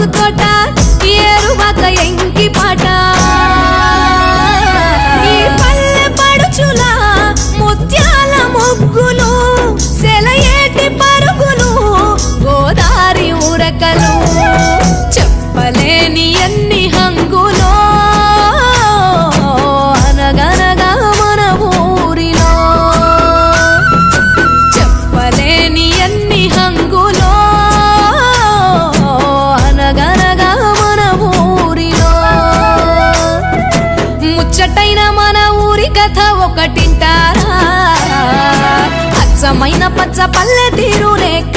మాకు తోట ఏరువాక ఎంకి పాట ఈ పల్లె పడుచుల ముత్యాల ముగ్గులు సెలయేటి పరుగులు గోదారి ఉరకలు చెప్పలేని ఎన్ని హంగులో అనగనగా మన ఊరిలో చెప్పలేని ఎన్ని హంగులో అనగనగా మన ఊరిలో ముచ్చటైన మన ఊరి కథ ఒకటింటారా అచ్చమైన పచ్చ పల్లె తీరు లేక